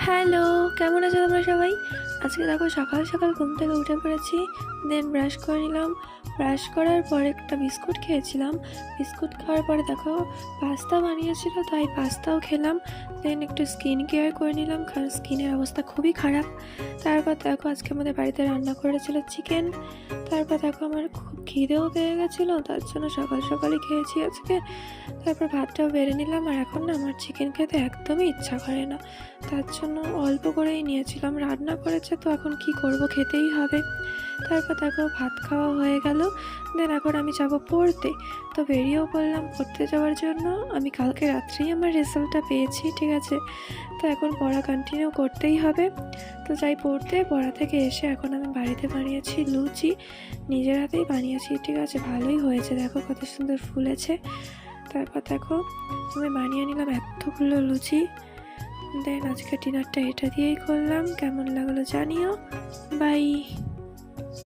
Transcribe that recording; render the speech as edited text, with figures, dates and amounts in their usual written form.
Hello, কেমন আছো তোমরা সবাই? আজকে দেখো সকাল সকাল ঘুম থেকে উঠে পড়েছি। দেন ব্রাশ করে নিলাম। ব্রাশ করার পরে একটা বিস্কুট খেয়েছিলাম। বিস্কুট খাওয়ার পরে দেখো পাস্তা বানিয়েছিল, তাই পাস্তাও খেলাম। দেন একটু স্কিন কেয়ার করে নিলাম, কারণ স্কিনের অবস্থা খুবই খারাপ। তারপর দেখো আজকে আমাদের বাড়িতে রান্না করেছিল চিকেন। তারপর দেখো আমার খুব খিদেও পেয়ে গেছিলো, তার জন্য সকাল সকালই খেয়েছি আজকে। তারপর ভাতটাও বেড়ে নিলাম, আর এখন না আমার চিকেন খেতে একদমই ইচ্ছা করে না, তার জন্য অল্প করেই নিয়েছিলাম। রান্না করেছে তো এখন কি করব, খেতেই হবে। তারপর দেখো ভাত খাওয়া হয়ে গেল। দেন এখন আমি যাব পড়তে। তো বেরিয়েও পড়লাম পড়তে যাওয়ার জন্য। আমি কালকে রাত্রেই আমার রেজাল্টটা পেয়েছি, ঠিক আছে। তো এখন পড়া কন্টিনিউ করতেই হবে। তো যাই পড়তে, পড়া থেকে এসে এখন আমি বাড়িতে বানিয়েছি লুচি, নিজের হাতেই বানিয়েছি, ঠিক আছে। ভালোই হয়েছে, দেখো কত সুন্দর ফুলেছে। তারপর দেখো আমি বানিয়ে নিলাম এতগুলো লুচি। দেন আজকে ডিনারটা এটা দিয়েই করলাম। কেমন লাগলো জানিও। বাই।